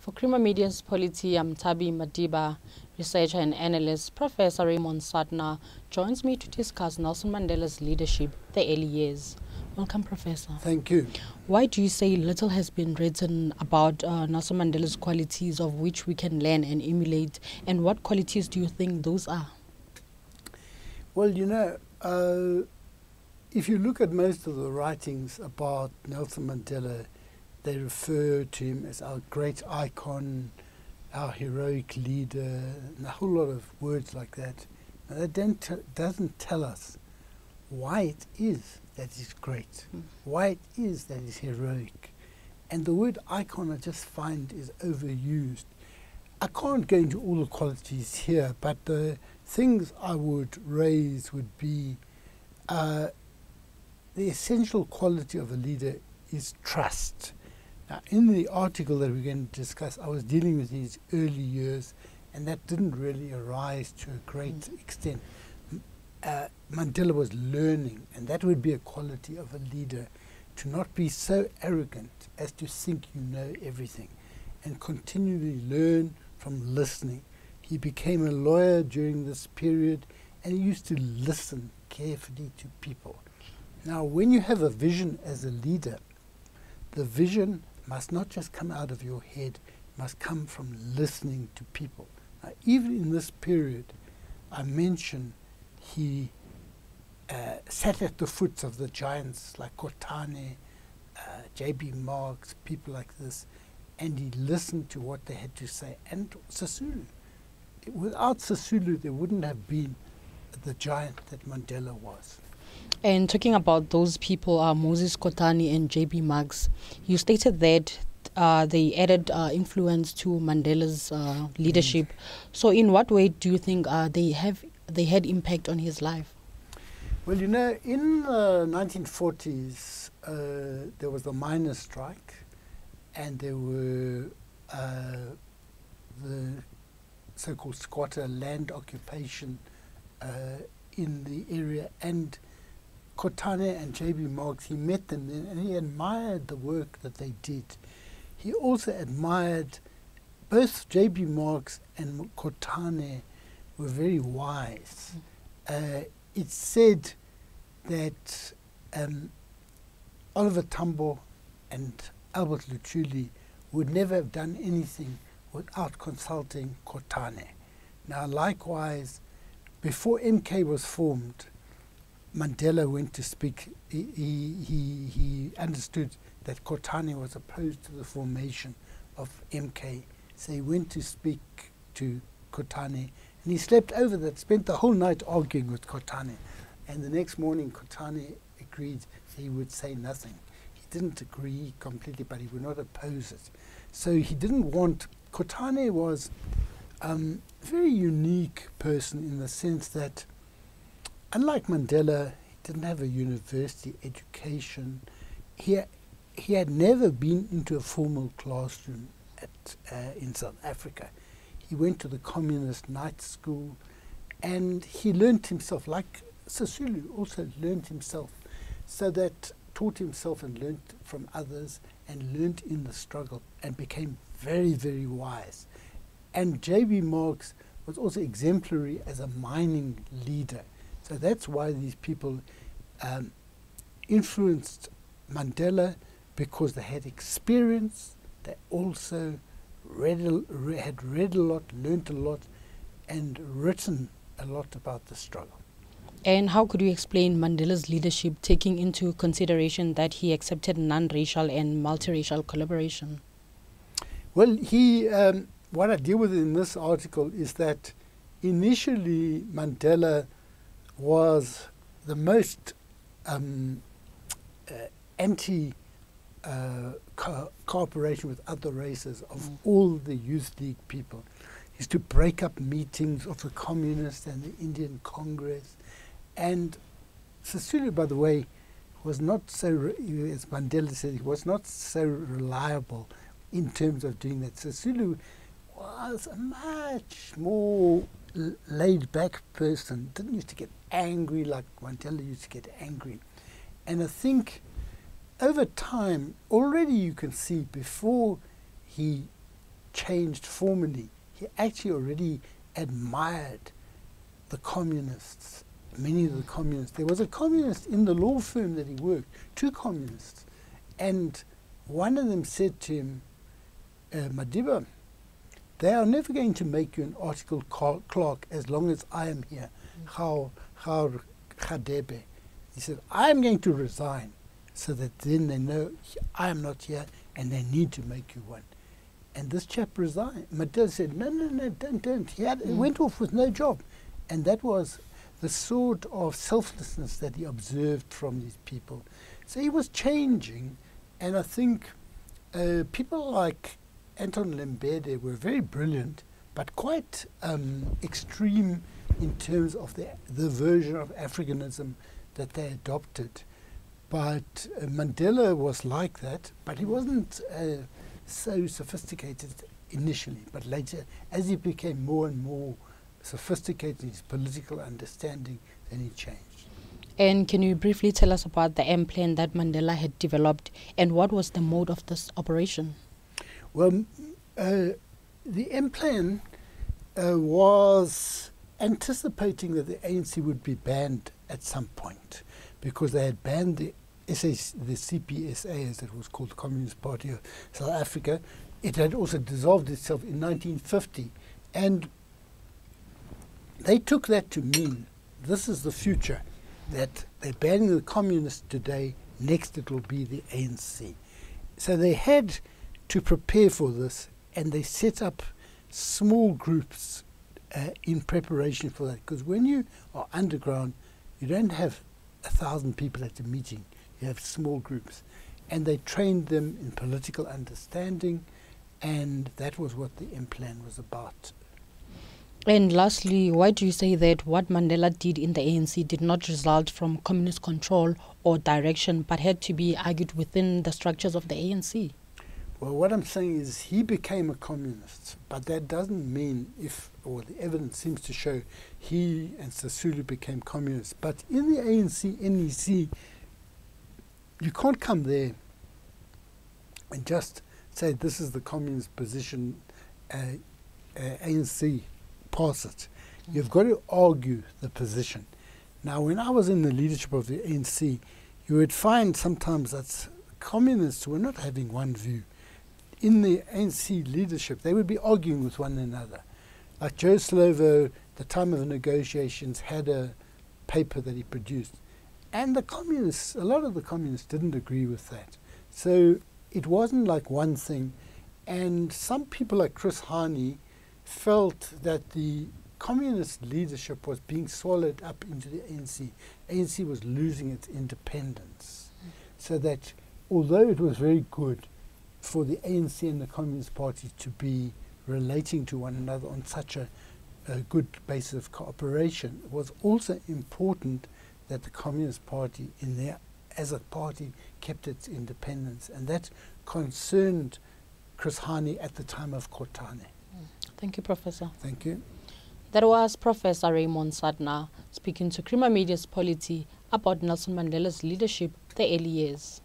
For Creamer Media's Polity, I'm Thabi, Madiba, researcher and analyst. Professor Raymond Suttner joins me to discuss Nelson Mandela's leadership, the early years. Welcome, Professor. Thank you. Why do you say little has been written about Nelson Mandela's qualities of which we can learn and emulate, and what qualities do you think those are? Well, you know, if you look at most of the writings about Nelson Mandela, they refer to him as our great icon, our heroic leader, and a whole lot of words like that. Now, that doesn't tell us why it is that he's great, why it is that he's heroic. And the word icon I just find is overused. I can't go into all the qualities here, but the things I would raise would be the essential quality of a leader is trust. Now, in the article that we're going to discuss, I was dealing with his early years, and that didn't really arise to a great extent. Mandela was learning, and that would be a quality of a leader, to not be so arrogant as to think you know everything, and continually learn from listening. He became a lawyer during this period, and he used to listen carefully to people. Now, when you have a vision as a leader, the vision must not just come out of your head, it must come from listening to people. Now, even in this period, I mentioned he sat at the foot of the giants like Kotani, J.B. Marx, people like this, and he listened to what they had to say. And Sisulu. Without Sisulu, there wouldn't have been the giant that Mandela was. And talking about those people, Moses Kotani and J.B. Marx, you stated that they added influence to Mandela's leadership. So in what way do you think they had impact on his life? Well, you know, in the 1940s, there was the miners' strike, and there were the so-called squatter land occupation in the area, and Kotani and J.B. Marx, he met them then, and he admired the work that they did. He also admired both J.B. Marx and Kotani were very wise. It's said that Oliver Tambo and Albert Luthuli would never have done anything without consulting Kotani. Now, likewise, before MK was formed, Mandela went to speak. He understood that Kotani was opposed to the formation of MK, so he went to speak to Kotani, and he slept over that, spent the whole night arguing with Kotani, and the next morning Kotani agreed that he would say nothing. He didn't agree completely, but he would not oppose it. So he didn't want... Kotani was a very unique person in the sense that, unlike Mandela, he didn't have a university education. He had never been into a formal classroom in South Africa. He went to the communist night school, and he learnt himself, like Sisulu also learnt himself, so that taught himself and learnt from others and learnt in the struggle and became very, very wise. And J.B. Marx was also exemplary as a mining leader. So that's why these people influenced Mandela, because they had experience. They also had read a lot, learnt a lot, and written a lot about the struggle. And how could you explain Mandela's leadership, taking into consideration that he accepted non-racial and multiracial collaboration? Well, what I deal with in this article is that initially Mandela was the most anti-cooperation with other races of all the Youth League people. He used to break up meetings of the Communists and the Indian Congress. And Sisulu, by the way, was not so, as Mandela said, he was not so reliable in terms of doing that. Sisulu was a much more laid-back person, didn't used to get angry like Mandela used to get angry. And I think over time, already you can see before he changed formally. He actually already admired the communists, many of the communists. There was a communist in the law firm that he worked, 2 communists, and one of them said to him, Madiba, they are never going to make you an article clerk as long as I am here. How Khadebe. He said, I am going to resign so that then they know I am not here and they need to make you one. And this chap resigned. Mandela said, no, don't. He went off with no job. And that was the sort of selflessness that he observed from these people. So he was changing, and I think people like Anton Lembede were very brilliant, but quite extreme in terms of the version of Africanism that they adopted. But Mandela was like that, but he wasn't so sophisticated initially. But later, as he became more and more sophisticated in his political understanding, then he changed. And can you briefly tell us about the M plan that Mandela had developed, and what was the mode of this operation? Well, the M plan was anticipating that the ANC would be banned at some point, because they had banned the CPSA, as it was called, the Communist Party of South Africa. It had also dissolved itself in 1950, and they took that to mean this is the future, that they're banning the communists today, next it will be the ANC. So they had to prepare for this, and they set up small groups in preparation for that. Because when you are underground, you don't have 1,000 people at a meeting. You have small groups. And they trained them in political understanding, and that was what the M plan was about. And lastly, why do you say that what Mandela did in the ANC did not result from communist control or direction, but had to be argued within the structures of the ANC? Well, what I'm saying is he became a communist, but that doesn't mean or the evidence seems to show he and Sisulu became communists. But in the ANC, NEC, you can't come there and just say this is the communist position, ANC, pass it. You've got to argue the position. Now, when I was in the leadership of the ANC, you would find sometimes that communists were not having one view. In the ANC leadership, they would be arguing with one another. Like Joe Slovo, the time of the negotiations, had a paper that he produced. And the communists, a lot of the communists didn't agree with that. So it wasn't like one thing. And some people like Chris Hani felt that the communist leadership was being swallowed up into the ANC. ANC was losing its independence. So that although it was very good for the ANC and the Communist Party to be relating to one another on such a good basis of cooperation, it was also important that the Communist Party as a party kept its independence, and that concerned Chris Hani at the time of Kotani. Thank you, Professor. Thank you. That was Professor Raymond Suttner speaking to Creamer Media's Polity about Nelson Mandela's leadership the early years.